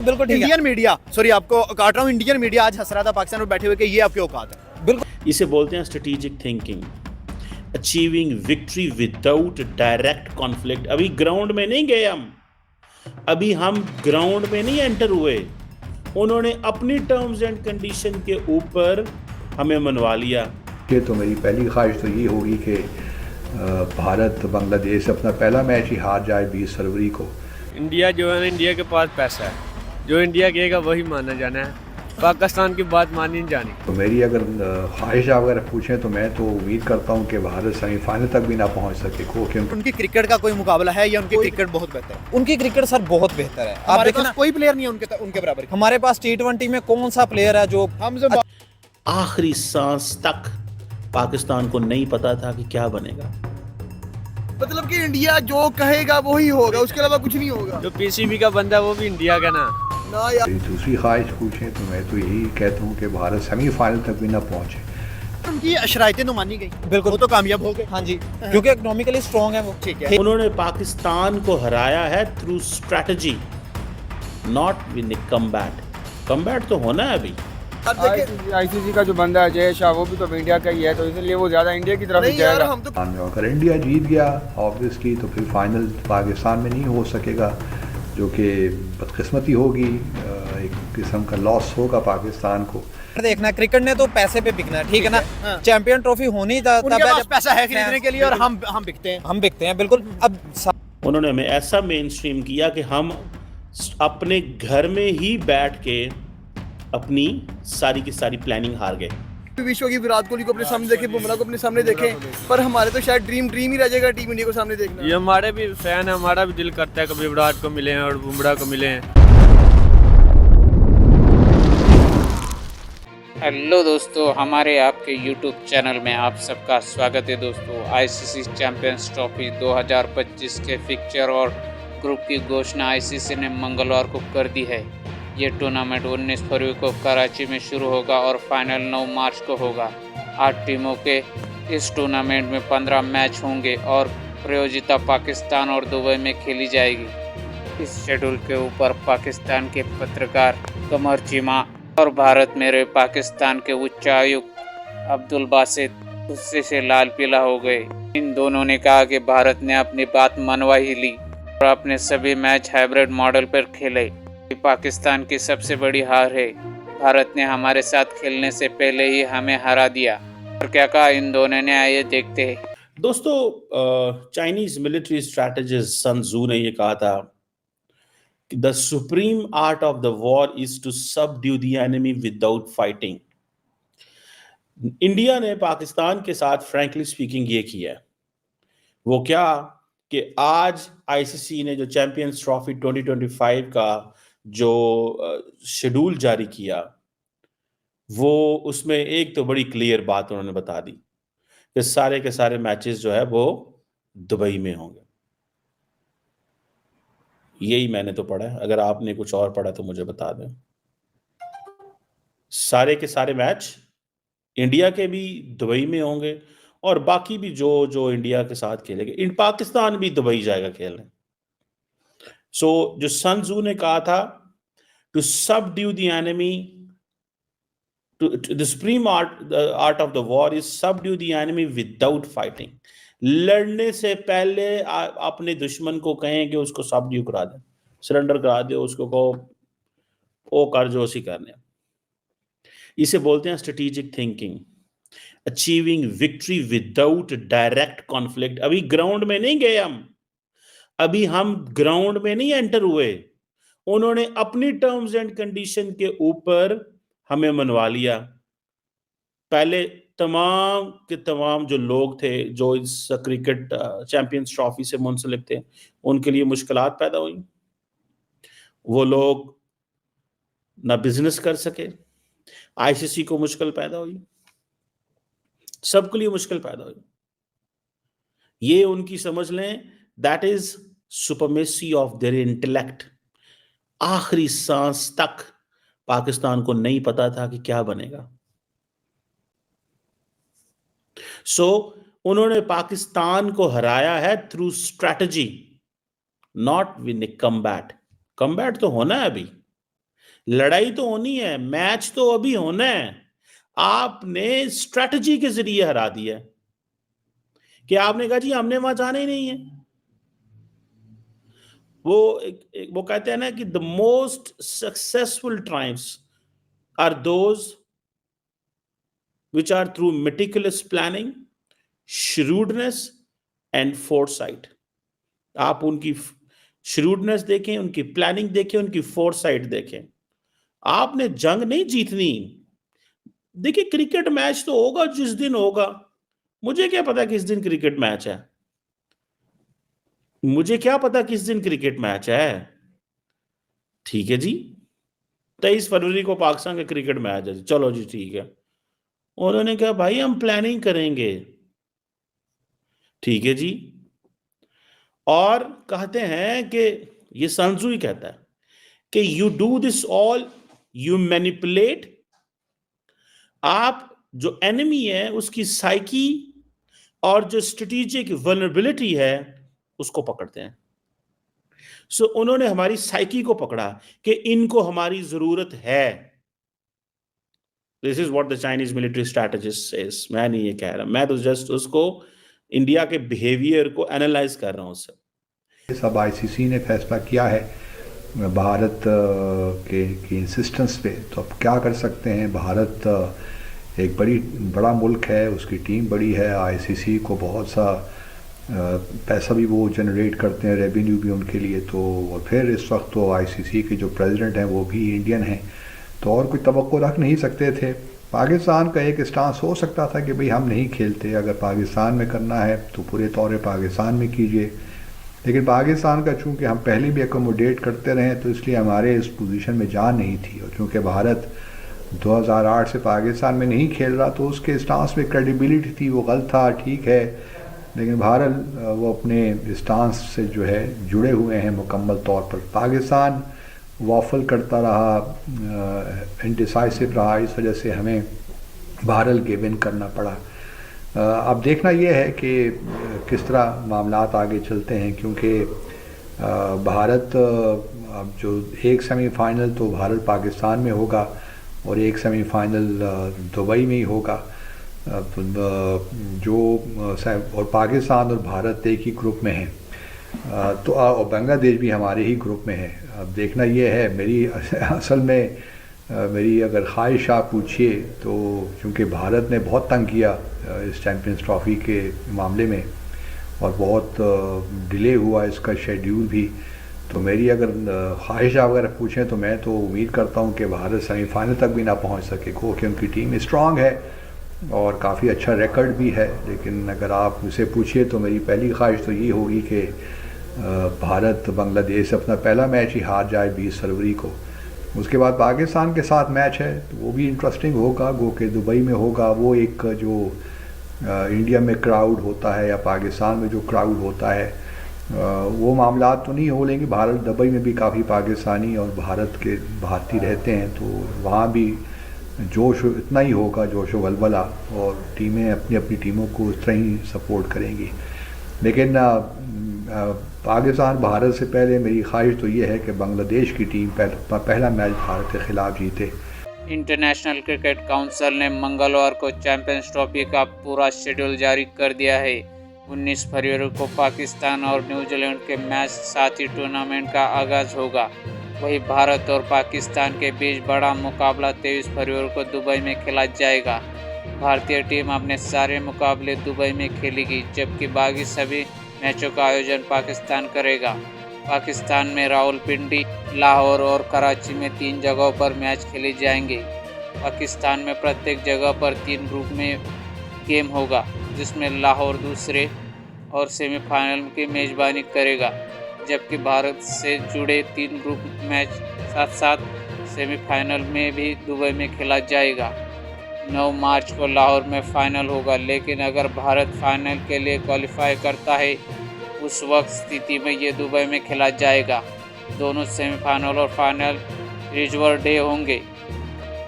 बिल्कुल ठीक है। इंडियन मीडिया, सॉरी आपको काट रहा हूँ, इंडियन मीडिया आज हंस रहा था पाकिस्तान में बैठे हुए कि ये आपकी औकात है। बिल्कुल इसे बोलते हैं strategic thinking, achieving victory without direct conflict. अभी ग्राउंड में नहीं गए हम ग्राउंड में नहीं एंटर हुए, उन्होंने अपनी टर्म्स एंड कंडीशन के ऊपर हमें मनवा लिया। ये तो मेरी पहली ख्वाहिश तो ये होगी कि भारत बांग्लादेश अपना पहला मैच ही हार जाए 20 फरवरी को। इंडिया जो है ना, इंडिया के पास पैसा है, जो इंडिया कहेगा वही माना जाना है, पाकिस्तान की बात मानी नहीं जानी। तो मेरी अगर ख्वाहिश अगर पूछें तो मैं तो उम्मीद करता हूँ कि भारत सेमीफाइनल तक भी ना पहुँच सके, क्योंकि उनकी क्रिकेट का कोई मुकाबला है या उनकी क्रिकेट बहुत बेहतर है? उनकी क्रिकेट सर बहुत बेहतर है। आप हमारे देखिए पास ना, कोई प्लेयर नहीं है उनके बराबर का। हमारे पास T20 में कौन सा प्लेयर है जो आखिरी सांस तक पाकिस्तान को नहीं पता था कि क्या बनेगा। मतलब कि इंडिया जो कहेगा वही होगा, उसके अलावा कुछ नहीं होगा। जो पीसीबी का बंदा है वो भी इंडिया का ना। ना यार, दूसरी ख्वाहिश पूछें तो मैं तो यही कहता हूँ कि भारत सेमीफाइनल तक भी ना पहुँचे। उनकी शराइतें तो मानी गई, बिल्कुल वो तो कामयाब हो गए। हाँ जी, क्योंकि इकोनॉमिकली स्ट्रांग है वो। ठीक है, उन्होंने पाकिस्तान को हराया है through strategy, not with combat. Combat तो होना है अभी। अब देखिए आईसीसी का जो बंदा है जय शाह, वो भी तो इंडिया का ही है, तो इसलिए वो ज्यादा इंडिया की तरफ ही नहीं यार, जाएगा। हम तो अगर इंडिया जीत गया ऑब्वियसली तो फिर फाइनल पाकिस्तान में नहीं हो सकेगा, जो कि बदकिस्मती होगी, एक किस्म का लॉस होगा पाकिस्तान को। देखना, क्रिकेट ने तो पैसे पे बिकना है, ठीक है ना। हाँ। चैंपियन ट्रॉफी होनी तब उनके है पास जब पैसा है खरीदने के लिए और हम बिकते हैं। हम बिकते हैं। बिल्कुल। अब उन्होंने हमें ऐसा मेन स्ट्रीम किया कि हम अपने घर में ही बैठ के अपनी सारी की सारी प्लानिंग हार गए। विश्व की विराट कोहली को अपने सामने देखे, बुमराह को अपने सामने देखे, पर हमारे तो शायद ड्रीम ही रह जाएगा टीम इंडिया को सामने देखना। ये हमारे भी फैन है, हमारा भी दिल करता है कभी विराट को मिले और बुमराह को मिले। हेलो दोस्तों, हमारे आपके YouTube चैनल में आप सबका स्वागत है। दोस्तों, आईसीसी चैंपियंस ट्रॉफी 2025 के फिक्चर और ग्रुप की घोषणा आईसीसी ने मंगलवार को कर दी है। ये टूर्नामेंट 19 फरवरी को कराची में शुरू होगा और फाइनल 9 मार्च को होगा। 8 टीमों के इस टूर्नामेंट में 15 मैच होंगे और प्रायोजिता पाकिस्तान और दुबई में खेली जाएगी। इस शेड्यूल के ऊपर पाकिस्तान के पत्रकार कमर चीमा और भारत में रहे पाकिस्तान के उच्चायुक्त अब्दुल बासित गुस्से से लाल पीला हो गए। इन दोनों ने कहा कि भारत ने अपनी बात मनवा ही ली और अपने सभी मैच हाइब्रिड मॉडल पर खेले। ये पाकिस्तान की सबसे बड़ी हार है। भारत ने हमारे साथ खेलने से पहले ही हमें हरा दिया। और क्या कहा इन दोनों ने, आइए देखते हैं। दोस्तों, Chinese military strategist Sun Tzu ने यह कहा था कि the supreme art of the war is to subdue the enemy without fighting. India ने पाकिस्तान के साथ फ्रैंकली स्पीकिंग ये किया है। वो क्या कि आज आईसीसी ने जो चैंपियंस ट्रॉफी 2025 का जो शेड्यूल जारी किया, वो उसमें एक तो बड़ी क्लियर बात उन्होंने बता दी कि सारे के सारे मैचेस जो है वो दुबई में होंगे। यही मैंने तो पढ़ा है, अगर आपने कुछ और पढ़ा तो मुझे बता दें। सारे के सारे मैच इंडिया के भी दुबई में होंगे और बाकी भी जो जो इंडिया के साथ खेलेंगे, इन पाकिस्तान भी दुबई जाएगा खेलने। सो जो सन त्जू ने कहा था, to subdue the enemy, the supreme art of the war is subdue the enemy without fighting। लड़ने से पहले अपने दुश्मन को कहें कि उसको सबड्यू करा दे, सरेंडर करा दे, उसको कहो ओ कर जो उसी करने। इसे बोलते हैं strategic thinking, achieving victory without direct conflict. अभी ग्राउंड में नहीं गए हम ग्राउंड में नहीं एंटर हुए, उन्होंने अपनी टर्म्स एंड कंडीशन के ऊपर हमें मनवा लिया। पहले तमाम के तमाम जो लोग थे जो इस क्रिकेट चैंपियंस ट्रॉफी से मुंसलिक थे, उनके लिए मुश्किलात पैदा हुई। वो लोग ना बिजनेस कर सके, आईसीसी को मुश्किल पैदा हुई, सबके लिए मुश्किल पैदा हुई। ये उनकी समझ लें, that is supremacy of their intellect. आखिरी सांस तक पाकिस्तान को नहीं पता था कि क्या बनेगा। सो उन्होंने पाकिस्तान को हराया है through strategy, not with combat. Combat तो होना है अभी। लड़ाई तो होनी है, मैच तो अभी होना है। आपने स्ट्रेटजी के जरिए हरा दिया है कि आपने कहा जी हमने वहां जाना ही नहीं है। वो कहते हैं ना कि the most successful times are those which are through meticulous planning, shrewdness and foresight। आप उनकी shrewdness देखें, उनकी प्लानिंग देखें, उनकी foresight देखें। आपने जंग नहीं जीतनी। देखिए क्रिकेट मैच तो होगा जिस दिन होगा, मुझे क्या पता किस दिन क्रिकेट मैच है, मुझे क्या पता किस दिन क्रिकेट मैच है। ठीक है जी, 23 फरवरी को पाकिस्तान का क्रिकेट मैच है, चलो जी ठीक है। उन्होंने कहा भाई हम प्लानिंग करेंगे, ठीक है जी। और कहते हैं कि ये सन त्जू ही कहता है कि you do this all, you manipulate. आप जो एनिमी है उसकी साइकी और जो स्ट्रेटेजिक वल्नरेबिलिटी है उसको पकड़ते हैं। सो उन्होंने हमारी साइकी को पकड़ा कि इनको हमारी जरूरत है। This is what the Chinese military strategist says. मैं नहीं ये कह रहा, मैं तो जस्ट उसको इंडिया के बिहेवियर को एनालाइज कर रहा हूं उससे। सब आईसीसी ने फैसला किया है भारत के इंसिस्टेंस पे, तो अब क्या कर सकते हैं। भारत एक बड़ा मुल्क है, उसकी टीम बड़ी है, आईसीसी को बहुत सा पैसा भी वो जनरेट करते हैं, रेवेन्यू भी उनके लिए। तो और फिर इस वक्त तो आईसीसी के जो प्रेसिडेंट हैं वो भी इंडियन हैं, तो और कोई तवक्को रख नहीं सकते थे। पाकिस्तान का एक स्टांस हो सकता था कि भाई हम नहीं खेलते, अगर पाकिस्तान में करना है तो पूरे तौर पर पाकिस्तान में कीजिए। लेकिन पाकिस्तान का चूँकि हम पहले भी एकोमोडेट करते रहे तो इसलिए हमारे इस पोजीशन में जान नहीं थी। और चूँकि भारत 2008 से पाकिस्तान में नहीं खेल रहा तो उसके स्टांस में क्रेडिबिलिटी थी, वो गलत था, ठीक है। लेकिन भारत वो अपने स्टांस से जो है जुड़े हुए हैं मुकम्मल तौर पर। पाकिस्तान वाफल करता रहा, इंडिसाइसिव रहा, इस वजह से हमें भारत गिव इन करना पड़ा। अब देखना यह है कि किस तरह मामलात आगे चलते हैं, क्योंकि भारत अब जो एक सेमीफाइनल तो भारत पाकिस्तान में होगा और एक सेमीफाइनल दुबई में ही होगा। जो और पाकिस्तान और भारत एक ही ग्रुप में हैं, तो और बांग्लादेश भी हमारे ही ग्रुप में है। अब देखना यह है, मेरी असल में मेरी अगर ख्वाहिश आप पूछिए तो क्योंकि भारत ने बहुत तंग किया इस चैम्पियंस ट्रॉफ़ी के मामले में और बहुत डिले हुआ इसका शेड्यूल भी, तो मेरी अगर ख्वाहिश आप अगर पूछें तो मैं तो उम्मीद करता हूं कि भारत सेमीफाइनल तक भी ना पहुंच सके, क्योंकि उनकी टीम स्ट्रांग है और काफ़ी अच्छा रिकॉर्ड भी है। लेकिन अगर आप मुझसे पूछिए तो मेरी पहली ख्वाहिश तो ये होगी कि भारत बांग्लादेश अपना पहला मैच ही हार जाए 20 फरवरी को। उसके बाद पाकिस्तान के साथ मैच है तो वो भी इंटरेस्टिंग होगा, गो के दुबई में होगा। वो एक जो इंडिया में क्राउड होता है या पाकिस्तान में जो क्राउड होता है वो मामला तो नहीं हो, लेकिन भारत दुबई में भी काफ़ी पाकिस्तानी और भारत के भारतीय रहते हैं, तो वहाँ भी जोश इतना ही होगा, जोश वलवला, और टीमें अपनी अपनी टीमों को उस तरह ही सपोर्ट करेंगी। लेकिन पाकिस्तान भारत से पहले मेरी ख्वाहिश तो ये है कि बांग्लादेश की टीम पहला मैच भारत के खिलाफ जीते। इंटरनेशनल क्रिकेट काउंसिल ने मंगलवार को चैंपियंस ट्रॉफी का पूरा शेड्यूल जारी कर दिया है। 19 फरवरी को पाकिस्तान और न्यूजीलैंड के मैच साथ ही टूर्नामेंट का आगाज होगा। वहीं भारत और पाकिस्तान के बीच बड़ा मुकाबला 23 फरवरी को दुबई में खेला जाएगा। भारतीय टीम अपने सारे मुकाबले दुबई में खेलेगी, जबकि बाकी सभी मैचों का आयोजन पाकिस्तान करेगा। पाकिस्तान में रावलपिंडी, लाहौर और कराची में 3 जगहों पर मैच खेले जाएंगे। पाकिस्तान में प्रत्येक जगह पर 3 ग्रुप में गेम होगा, जिसमें लाहौर दूसरे और सेमीफाइनल की मेज़बानी करेगा, जबकि भारत से जुड़े 3 ग्रुप मैच साथ साथ सेमीफाइनल में भी दुबई में खेला जाएगा। 9 मार्च को लाहौर में फाइनल होगा, लेकिन अगर भारत फाइनल के लिए क्वालिफाई करता है उस वक्त स्थिति में ये दुबई में खेला जाएगा। दोनों सेमीफाइनल और फाइनल रिजर्व डे होंगे।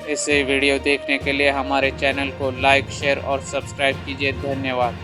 ऐसे वीडियो देखने के लिए हमारे चैनल को लाइक, शेयर और सब्सक्राइब कीजिए। धन्यवाद।